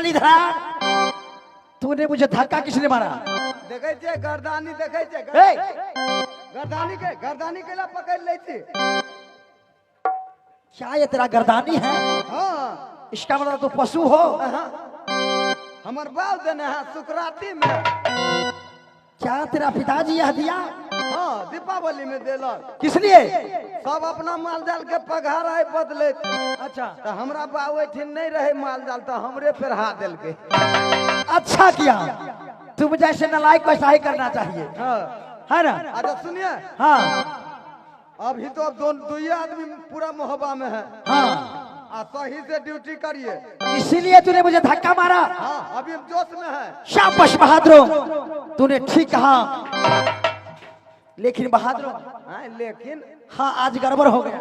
गाली धरा। तूने मुझे धक्का किसने मारा? देखे छे गर्दानी, देखे छे गर्दानी के ला पकड़ ले थी। क्या ये तेरा गर्दानी है? हाँ, इसका मतलब तू पशु हो। हमार बाप देने है सुकराती में। क्या तेरा पिताजी यह दिया? हाँ, दीपावली में देला। किस लिए? सब अपना माल जाल के पगार है बदले। अच्छा, तो हमरा बाबू ठीक नहीं रहे माल जाल, तो हमरे पर हाथ दिल के। अच्छा किया। तुम जैसे नालायक को ऐसा ही करना चाहिए, हाँ, है ना? अच्छा सुनिए, हाँ अभी तो अब दो ही आदमी पूरा मोहब्बा में है। हाँ, सही से ड्यूटी करिए। इसीलिए तूने मुझे धक्का मारा। हाँ, अभी हम जोश में है। शाबाश बहादुर, तूने ठीक कहा। लेकिन बहादुर, हाँ, लेकिन हाँ आज गड़बड़ हो गया।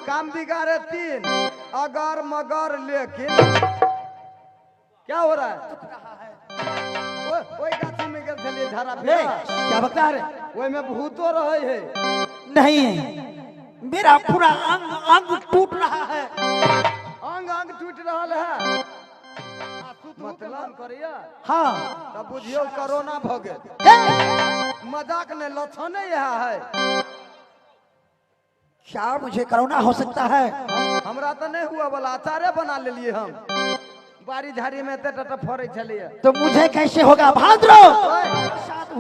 काम बिगाड़े 3 अगर मगर लेकिन। क्या हो रहा है? ओए गाछी में गेल छलिए धारा पे। क्या बता रहे? ओए में भूतो रहे है। नहीं, मेरा पूरा अंग अंग टूट रहा है। अंग टूट रहा है। मतलब करिया। हाँ, तब बुझियो कोरोना भ गेल। मजाक ने लक्षण यह है। क्या मुझे कोरोना हो सकता है? हमरा तो नहीं हुआ वाला, अचारे बना ले लिए हम। बारी झाड़ी में टट फरे चलिए। तो मुझे कैसे होगा? बहादुर,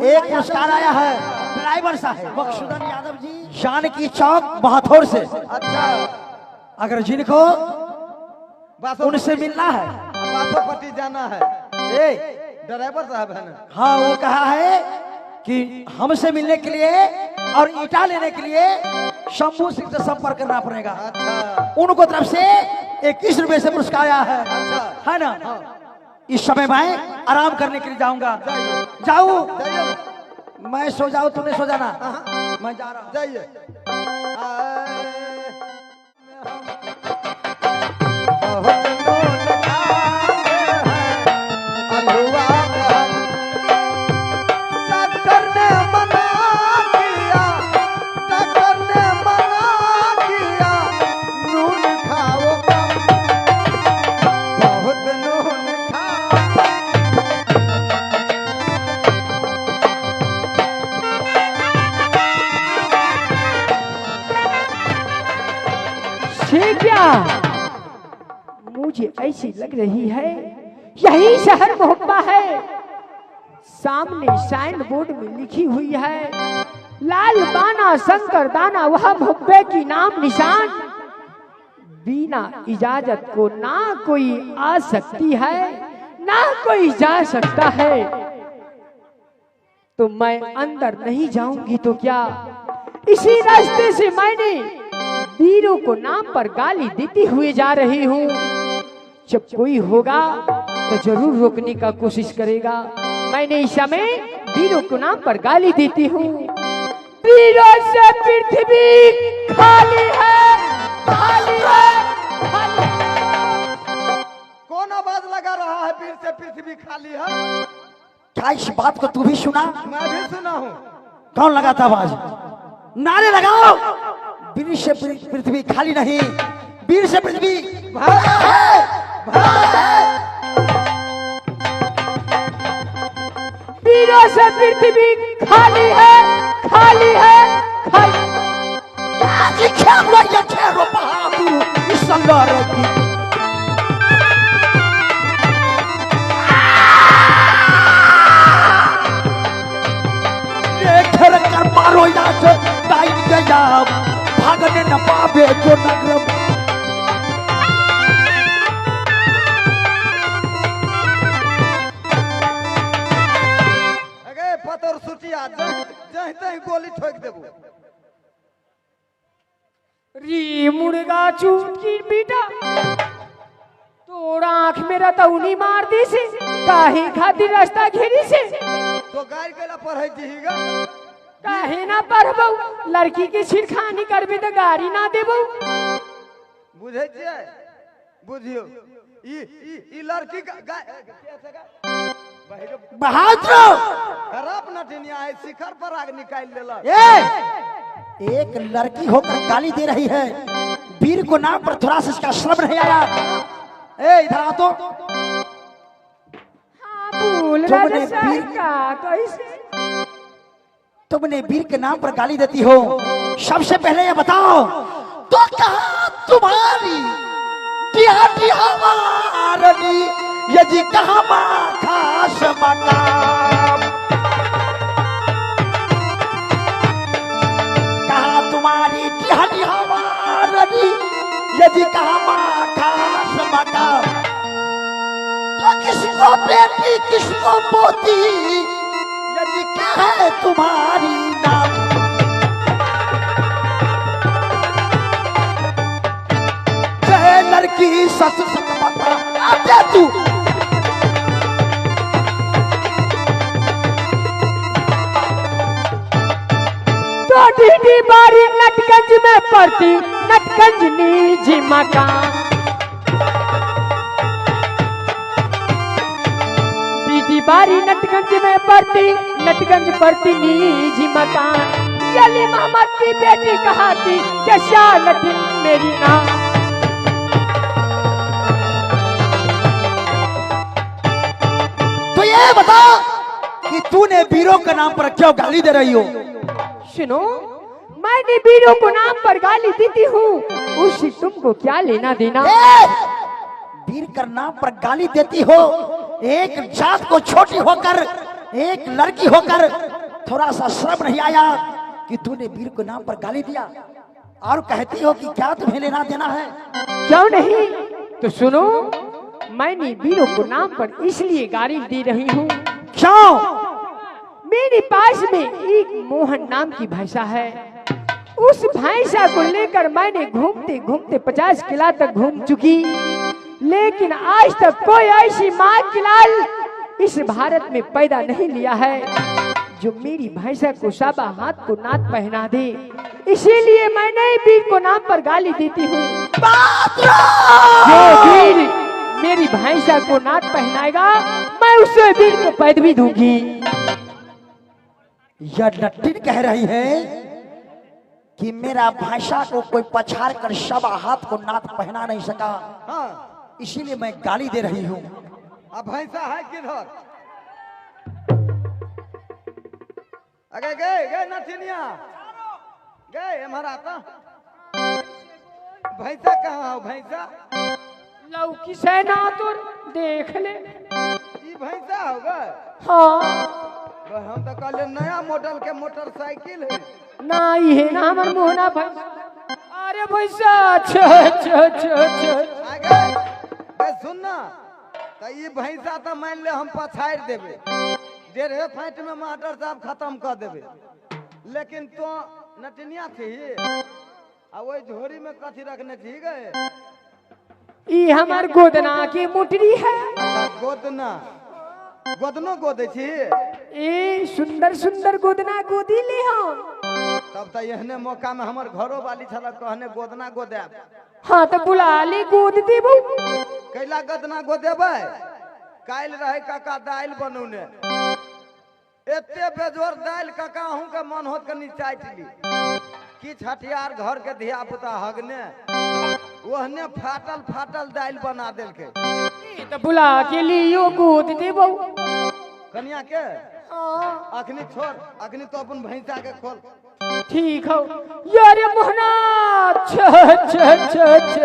एक पुरस्कार आया है ड्राइवर साहब मकसूदन यादव जी, जानकी चौक बहाथोर से। अच्छा, अगर जिनको उनसे मिलना है, बासोपट्टी जाना है। ड्राइवर साहब है ना? हाँ, वो कहा है कि हमसे मिलने के लिए और ईटा लेने के लिए शंभू सिंह से संपर्क करना पड़ेगा। अच्छा, उनको तरफ से 21 रुपए से पुरस्कार आया है। अच्छा, है ना? हाँ। इस समय मैं आराम करने के लिए जाऊंगा। जाऊं? मैं सो जाऊं, तूने सो जाना। मैं जा रहा हूं। जाइए। मुझे ऐसी लग रही है यही शहर मोहब्बा है। सामने साइन बोर्ड में लिखी हुई है लाल बाना शंकर दाना, वह मोहब्बे की नाम निशान। बिना इजाजत को ना कोई आ सकती है ना कोई जा सकता है। तो मैं अंदर नहीं जाऊंगी तो क्या? इसी रास्ते से मैंने वीरों को नाम पर गाली देती हुए जा रही हूँ। जब कोई होगा तो जरूर रोकने का कोशिश करेगा। मैंने इस समय वीरों को नाम पर गाली देती हूँ। वीरों से पृथ्वी खाली है, खाली है, खाली है। कौन आवाज लगा रहा है? वीर से पृथ्वी खाली है। क्या इस बात को तू भी सुना? मैं भी सुना हूँ। कौन लगाता आवाज? नारे लगाओ। वीर से पृथ्वी खाली नहीं, वीर से पृथ्वी भरा है, भरा है। वीरों से पृथ्वी खाली है, खाली है, खाली। बहादुर इस संगार की कर मारो याद टाइम गया, भागने न पावे जो नगरम। अगे पतर सुटिया जहीं तहीं गोली ठोक देबो। री मुर्गा चूट की बेटा तोड़ा आंख मेरा तौनी मार दी से काहे खातिर रास्ता घेरी से। तो गाय केला पढ़ै दीगा? काहे ना पढ़बो? लड़की के छिड़खानी करबे तो गाड़ी ना देबो। बुझै छियै? बुझियो ई लड़की का बहादुर खराब नटनिया है, शिखर पर आग निकाल लेला। एक लड़की होकर गाली दे रही है, वीर को नाम पर थोड़ा सा इसका शर्म नहीं आया? इधर आ तो। भूल तुमने राजस्थान वीर- का कैसे? तुमने वीर के नाम पर गाली देती हो। सबसे पहले ये बताओ, तो कहा तुम्हारी डिहावारनी यदि कहा खास मकाम, कहा तुम्हारी डिहावारनी यदि कहा खास मकाम, तो किसको बेटी किसको पोती यदि क्या है तुम्हारी नाम। चाहे लड़की सस बता आते तू, तो डीडी बारी नटगंज में पड़ती नटगंज निजी मकान, डीडी बारी नटगंज में पड़ती नटगंज पड़ती निजी मकान, यली मोहम्मद की बेटी कहाती कि शाह लटिन मेरी नाम। तो ये बता कि तूने वीरों के नाम पर क्यों गाली दे रही हो। सुनो, मैंने वीरों को नाम पर गाली देती हूँ, उससे तुमको क्या लेना देना? वीर का नाम पर गाली देती हो, एक जात को छोटी होकर, एक लड़की होकर थोड़ा सा शर्म नहीं आया कि तूने वीर को नाम पर गाली दिया, और कहती हो कि क्या तुम्हें लेना देना है। क्यों नहीं? तो सुनो, मैंने वीरों को नाम पर इसलिए गाली दे रही हूँ, क्यों? मेरे पास में एक मोहन नाम की भैंसा है। उस भैंसा को लेकर मैंने घूमते घूमते 50 किला तक घूम चुकी, लेकिन आज तक कोई ऐसी माँ की लाल इस भारत में पैदा नहीं लिया है जो मेरी भैंसा को साबा हाथ को नाथ पहना दे। इसीलिए मैंने वीर को नाम पर गाली देती हूँ। जो वीर मेरी भैंसा को नाथ पहनाएगा, मैं उसे वीर को पदवी दूंगी। यह नट्टिन कह रही है कि मेरा भाषा को कोई पछाड़ कर शबा हाथ को नाथ पहना नहीं सका, हाँ, इसीलिए मैं गाली दे रही हूँ। अब भैंसा है किधर? अगे गए गए नथिनिया गए हमारा था। भैंसा कहाँ हो? भैंसा लौकी सेना तो देख ले। ये भैंसा होगा? हाँ, हम तो कहले नया मॉडल के मोटरसाइकिल है। ना ये ना हमार मोहना भैंसा। अरे भैंसा छ छ छ छ आगे बे सुन ना, तो ये भैंसा तो मान ले हम पछाड़ देवे, 1.5 फीट में मास्टर साहब खत्म कर देवे, लेकिन तो नटनिया थी आ वही झोरी में कथी रखने थी गए? ये हमार गोदना की मुटरी है। गोदना गोदनो गोदे छी? ए सुंदर सुंदर गोदना गोदी ले हम। तब तो यहने मौका में हमर घरो वाली छल कहने गोदना गोदे। हाँ तो बुला ले गोद देबू। कैला गोदना गोदेबै? काल रहे काका दाल बनौने, एते बेजोर दाल काका अहूं के मन होत कनी चाट ली। किछ हथियार घर के धिया पुता हगने ओहने फाटल फाटल दाल बना देलके। तो बुला के लियो गोद देबू। कनिया के हाँ, अखनी छोड़, अखनी तो अपन भैंसा के खोल। ठीक हो यार मोहना छ छ छ छ।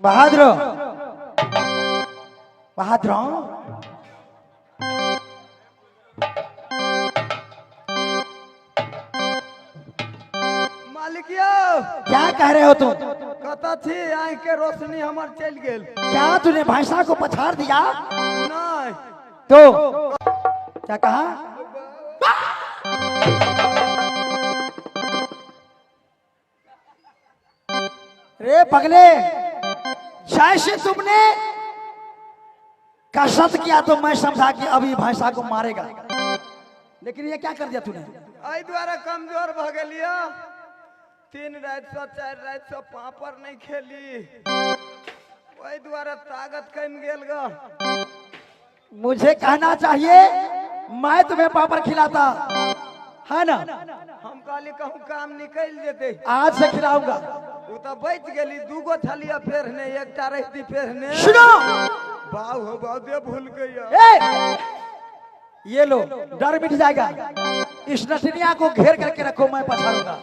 बहादुर बहादुर मालिकिया क्या कह रहे हो तुम? कता थी आँख के रोशनी हमार चल गेल। क्या तूने भैंसा को पछाड़ दिया? नहीं तो क्या कहा? रे पगले, जैसे तुमने कसरत किया तो मैं समझा कि अभी भैंसा को मारेगा, लेकिन ये क्या कर दिया तूने? आई द्वारा कमजोर भ गेलिया। 3 रात से 4 रात से पापड़ नहीं खेली, वही द्वारा ताकत कम गेल गा। मुझे कहना चाहिए मैं तुम्हें पापड़ खिलाता है ना। हम कहली कहूँ काम निकल जेते, आज से खिलाऊंगा। तू तो बच गेली। 2 गो थलिया पेरने, एकटा रहती पेरने। सुनो, बाऊ हो बाऊ दे भूल गया। ए, ये लो, डर मिट जाएगा। इस नटनिया को घेर करके रखो, मैं पछाड़ूंगा।